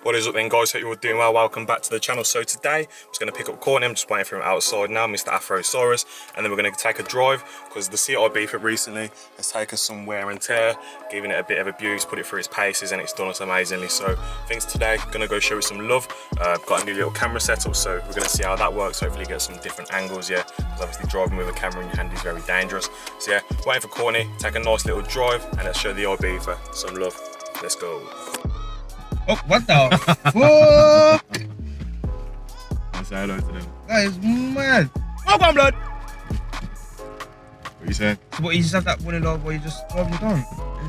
What is up then, guys? Hope you're all doing well. Welcome back to the channel. So today I'm just going to pick up Courtney. I'm just waiting for him outside now, Mr. Afrosaurus, and then we're going to take a drive because the seat I beefed it recently has taken some wear and tear, giving it a bit of abuse, put it through its paces, and it's done us amazingly. So I think today I'm going to go show it some love. Got a new little camera setup, so we're going to see how that works. Hopefully get some different angles, yeah, because obviously driving with a camera in your hand is very dangerous. So yeah, waiting for Courtney, take a nice little drive, and let's show the IB for some love. Let's go. Oh, what the fuck? Say hello to them. That is mad. Welcome, blood. What you saying? So what, you just have that one in love where you just driving it on?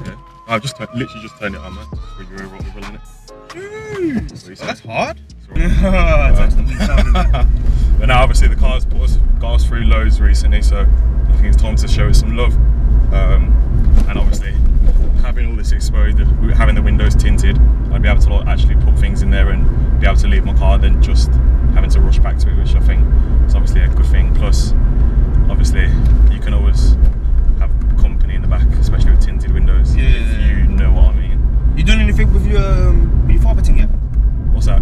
Yeah. I've just literally just turned it on, man. Just for you over what we're running it. Jeez. Oh, that's hard. But now obviously the car's got us through loads recently, so I think it's time to show it some love. And obviously having all this exposed, having the windows tinted, I'd be able to like, actually put things in there and be able to leave my car than just having to rush back to it, which I think is obviously a good thing. Plus, obviously, you can always have company in the back, especially with tinted windows, yeah, if you know what I mean. You done anything with your fiberting yet? What's that?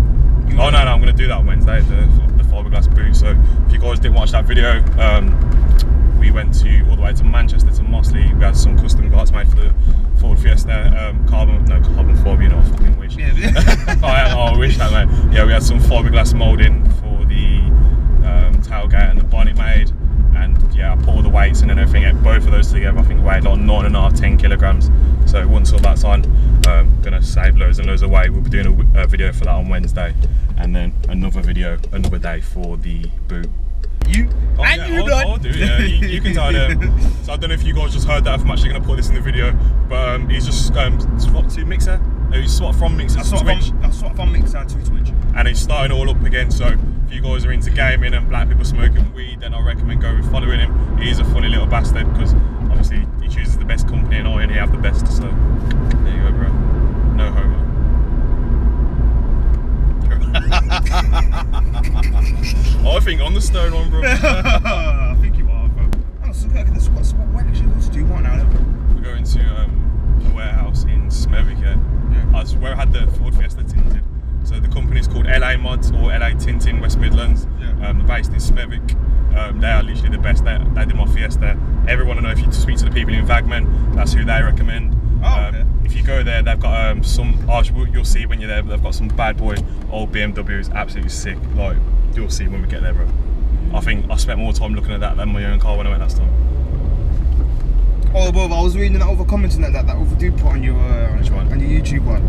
Oh no, I'm going to do that on Wednesday, the fiberglass boot. So if you guys didn't watch that video, we went all the way to Manchester to Mossley. We had some custom guards made for the Ford Fiesta, carbon fiber, you know, I fucking wish. Yeah. I wish that, mate. Yeah, we had some fiberglass moulding for the tailgate and the bonnet made, and yeah, I put all the weights and everything. Both of those together, I think weighed like 9.5, 10 kilograms. So once all that's on, gonna save loads and loads of weight. We'll be doing a video for that on Wednesday, and then another video another day for the boot. You? Oh, and yeah, you, blood. I'll do, yeah. You can tell them. So I don't know if you guys just heard that. If I'm actually going to put this in the video, but he's just swapped to Mixer. He's swapped from Mixer to Twitch. I swapped from Mixer to Twitch. And he's starting all up again. So if you guys are into gaming and black people smoking weed, then I recommend going following him. He's a funny little bastard because obviously he chooses the best company, and I only have the best. So there you go, bro. No homo. I think on the stone one, bro. I think you are, bro. Oh, so what actually going to do right now? We're going to a warehouse in Smethwick, yeah. That's where I had the Ford Fiesta tinted. So the company's called MODZ or LA Tinting West Midlands. Yeah. They're based in Smethwick. They are literally the best. They did my Fiesta. Everyone I know, if you speak to the people in Vagman, that's who they recommend. Oh, okay. If you go there, they've got you'll see when you're there, but they've got some bad boy old BMWs, absolutely sick. Like, you'll see when we get there, bro. I think I spent more time looking at that than my own car when I went last time. Oh, bro, I was reading that other comments that other dude put on your on your YouTube one.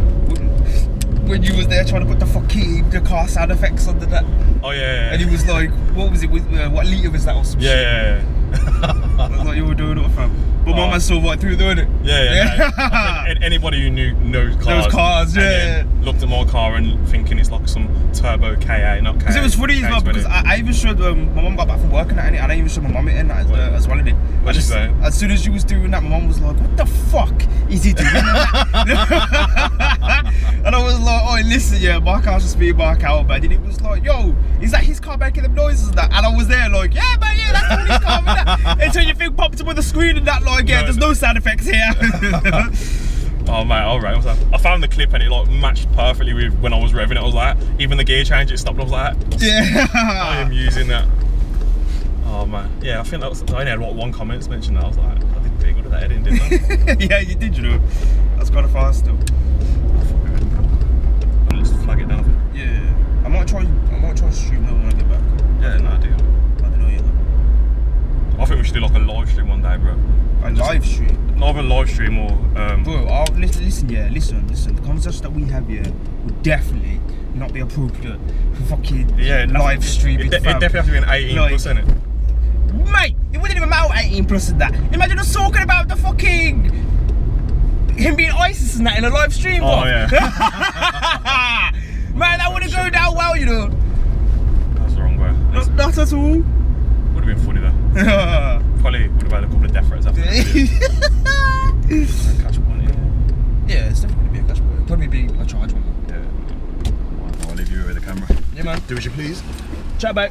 When you was there trying to put the car sound effects under that. Oh yeah. And he was like, what was it? What litre was that or some shit? Yeah. I was like, you were doing it, fam. But my man saw right through doing it. Yeah. I think anybody who knows cars. Those cars, yeah. Looked at my car and thinking it's like some turbo KA, not KA. Because it was funny as well, because I even showed my mum got back from work and I even showed my mum it in that as well. What'd you say? As soon as you was doing that, my mum was like, what the fuck is he doing that? And I was like, oh, listen, yeah, my car's just being my car, man. And it was like, yo, is that his car making them noises and that? And I was there like, yeah, man, yeah, that's all his car and that. Until your thing popped up on the screen and that, like, yeah, there's no sound effects here. Oh mate, alright. I found the clip and it like matched perfectly with when I was revving it. I was like, even the gear change, it stopped. I was like, yeah, I am using that. Oh man, yeah. I think that was. I only had one comment mentioned that. I was like, I did pretty good at that editing, didn't I? Yeah, you did. You know, that's kind of fast still. I'll just flag it down. Yeah, I might try to stream that when I get back. Yeah, no, I do. I don't know yet. I think we should do like a live stream one day, bro. A live stream? Not a live stream or Bro, listen. The conversation that we have here would definitely not be appropriate for fucking live streaming. It definitely has to be an 18 plus, isn't it? Mate, it wouldn't even matter 18 plus in that. Imagine us talking about the fucking him being ISIS and that in a live stream. Oh yeah. Man, that wouldn't go down well, you know. That's the wrong way. Not at all. Would have been funny though. Probably would have had a couple of death threats after that. Catch one, yeah, it's definitely gonna be a catch one. Probably be a charge one. Yeah. I'll leave you with the camera. Yeah, man. Do as you please. Chat back.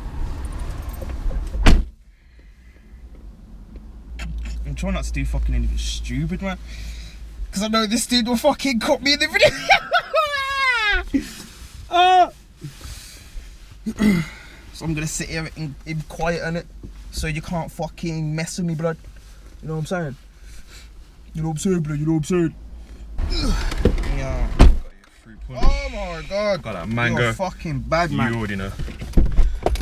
I'm trying not to do fucking anything stupid, man. Because I know this dude will fucking cut me in the video. So I'm gonna sit here in quiet on it, so you can't fucking mess with me, blood. You know what I'm saying? You know what I'm saying, blood? You know what I'm saying? Yeah. Oh my god. Got that mango. You're fucking bad, man. You already know.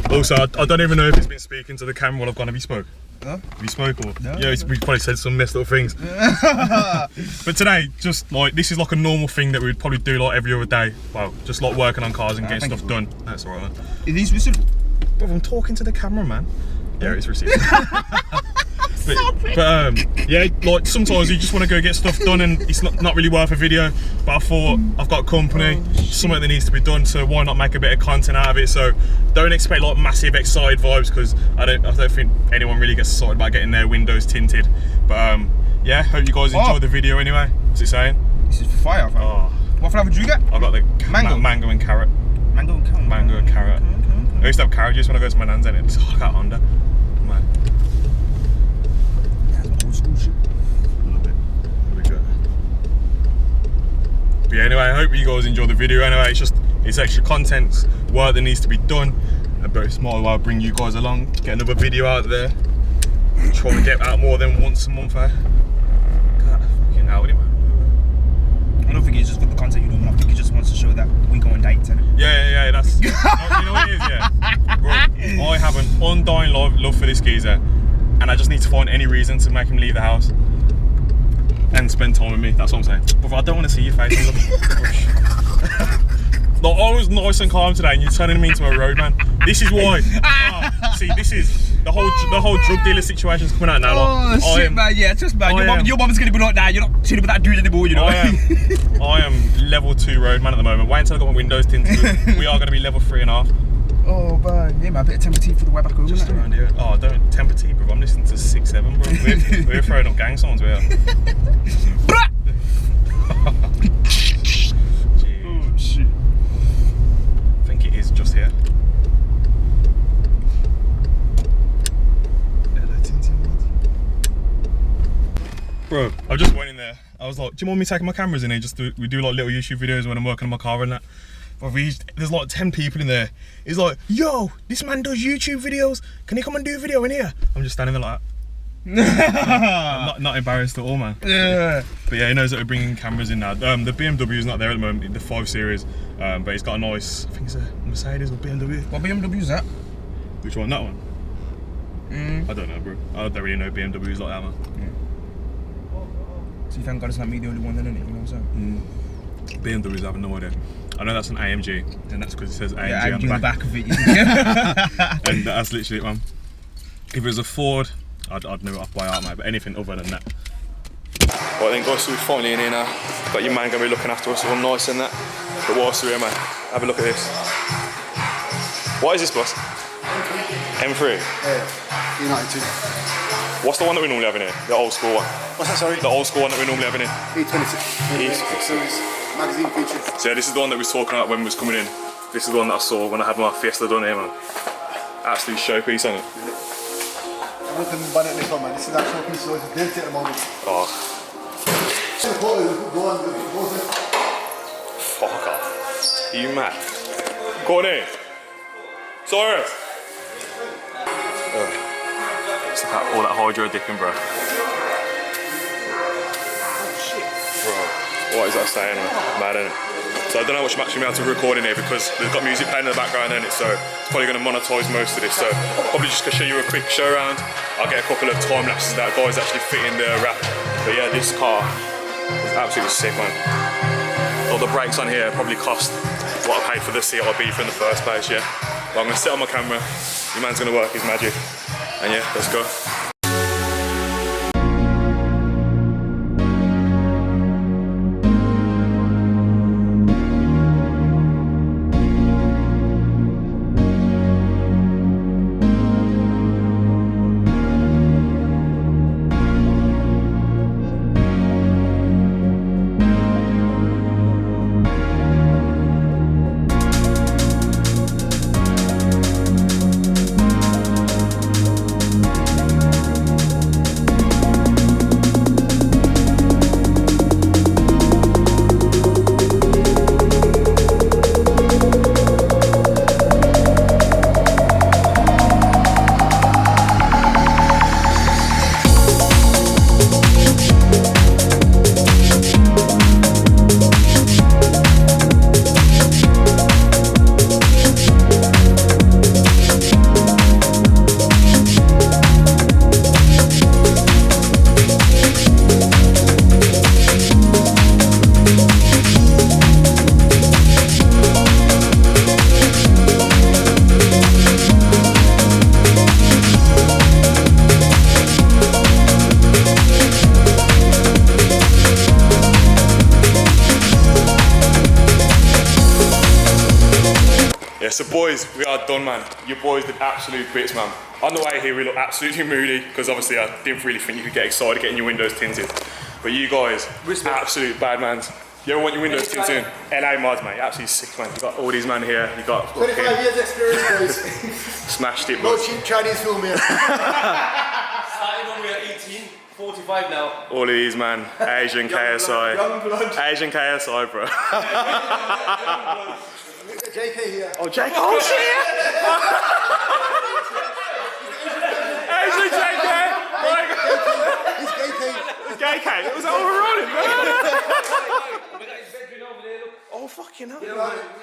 Also, I don't even know if he's been speaking to the camera while I've gone. Have you spoke? Huh? Have you spoke or? No, yeah, we probably said some messed up things. But today, just like, this is like a normal thing that we'd probably do like every other day. Well, just like working on cars and getting stuff done. That's alright, man. Are these receivable? Bro, I'm talking to the camera, man. Yeah, it's received. but yeah, like sometimes you just want to go get stuff done and it's not really worth a video. But I thought, I've got a company, something that needs to be done, so why not make a bit of content out of it? So don't expect like massive excited vibes, because I don't think anyone really gets excited about getting their windows tinted. But yeah, hope you guys enjoyed the video anyway. What's it saying? This is for fire, fam. Oh. What flavour did you get? I got the mango and carrot. Mango and carrot. Mango and carrot. I used to have carrot juice when I go to my nan's, and it's like that Honda. Man. Old school shit. A little bit. There we go. But yeah, anyway, I hope you guys enjoy the video. Anyway, it's extra content, work that needs to be done. But it's might as well bring you guys along, get another video out there. Try to get out more than once a month, eh? God, fucking hell, man. I don't think it's just for the content you do, I think he just wants to show that we go on dates, innit? Yeah, that's... you know what it is, yeah? Bro, I have an undying love for this geezer, and I just need to find any reason to make him leave the house and spend time with me. That's what I'm saying. But I don't want to see your face. Like, I was nice and calm today, and you're turning me into a road man. This is why. See, this is the whole drug dealer situation's coming out now. Oh like, shit, man! Yeah, trust me, your mum's gonna be like, nah, you're not chilling with that dude anymore, you know. I am level 2 road man at the moment. Wait until I got my windows tinted. We are going to be level 3.5. Oh man, yeah, man, a bit of temper tea for the way back over. Just around here. Oh, don't temper tea, bro. I'm listening to 6-7, bro. We're throwing up gang songs, we are. Oh shit. I think it is just here. Bro, I just went in there. I was like, do you want me taking my cameras in here? We do like little YouTube videos when I'm working on my car and that. But there's like 10 people in there. He's like, yo, this man does YouTube videos. Can he come and do a video in here? I'm just standing there like that. I'm not embarrassed at all, man. Yeah. But yeah, he knows that we're bringing cameras in now. The BMW is not there at the moment, the 5 Series. But he's got a nice, I think it's a Mercedes or BMW. What BMW is that? Which one? That one? I don't know, bro. I don't really know BMWs like that, man. So you thank God it's not me the only one then, innit? You know what I'm saying? BMWs, I have no idea. I know that's an AMG, and that's because it says AMG, yeah, on the back of it. And that's literally it, man. If it was a Ford, I'd know it off by heart, mate, but anything other than that. Right then, guys, so we're finally in here now. Got your man going to be looking after us all nice and that. But whilst we're here, mate, have a look at this. What is this, boss? M3? Yeah, United. What's the one that we normally have in here? The old school one? What's that, sorry? The old school one that we normally have in here? E26 series, magazine features. So yeah, this is the one that we was talking about when we was coming in. This is the one that I saw when I had my Fiesta done here, man. Absolute showpiece, isn't it? I want them bonnet in this one, man. This is that showpiece, so it's dirty at the moment. Oh. Go on. Fuck off. Are you mad? Go on in. Cyrus! It's like all that hydro dipping, bro. Bro, what is that saying, man? Mad, innit? So I don't know how much I'm actually able to record in here because they've got music playing in the background, and so it's probably going to monetize most of this. So probably just gonna show you a quick show around. I'll get a couple of time lapses that guys actually fitting the wrap. But yeah, this car is absolutely sick, man. All the brakes on here probably cost what I paid for the CRB in the first place, yeah. But I'm gonna sit on my camera. Your man's gonna work his magic. And yeah, let's go. Yeah, so boys, we are done, man. Your boys did absolute bits, man. On the way here, we look absolutely moody because obviously I didn't really think you could get excited getting your windows tinted. But you guys, absolute bad mans. You ever want your windows tinted? LA MODZ, mate. Absolutely sick, man. You got all these men here. You got 25 years experience, boys. Smashed it, No boys. cheap Chinese film here. Starting when we are 18, 45 now. All of these, man. Asian KSI. Young blood. Asian KSI, bro. JK here. Oh, JK. Oh, shit. Asian JK. He's JK. JK. It was overrunning, man. We got his bedroom over there, look. Oh, fucking hell.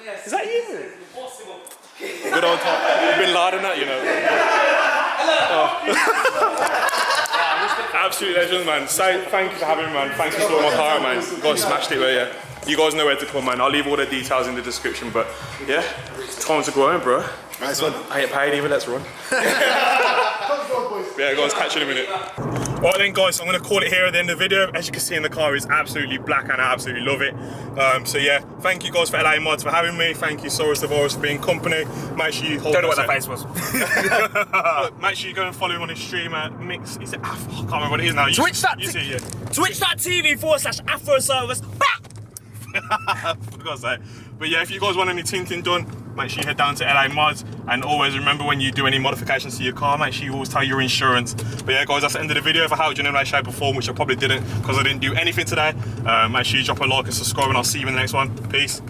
Yes. Is that you? Impossible. Good old time. Bin Laden, that, you know. Absolute legends, man. Say thank you for having me, man. Thanks for sorting my car out, man. You guys smashed it, but yeah. You guys know where to come, man. I'll leave all the details in the description, but yeah, time to go home, bro. Nice one. I ain't paid either, let's run. Boys. Yeah, guys, catch you in a minute. Alright then, guys, so I'm going to call it here at the end of the video. As you can see in the car, it's absolutely black and I absolutely love it. So yeah, thank you guys for LA MODZ for having me. Thank you, Soros Tavares, for being company. Make sure you hold Don't know what that face was. Make sure you go and follow him on his stream at Mix. Is it Afro? I can't remember what it is now. Twitch.tv. You see, yeah. Twitch.tv/Afro Service. For God's sake. But yeah, if you guys want any tinting done, make sure you head down to LA MODZ. And always remember, when you do any modifications to your car, make sure you always tell your insurance. But yeah, guys, that's the end of the video. If I helped you in any way, shape or form, which I probably didn't because I didn't do anything today, make sure you drop a like and subscribe, and I'll see you in the next one. Peace.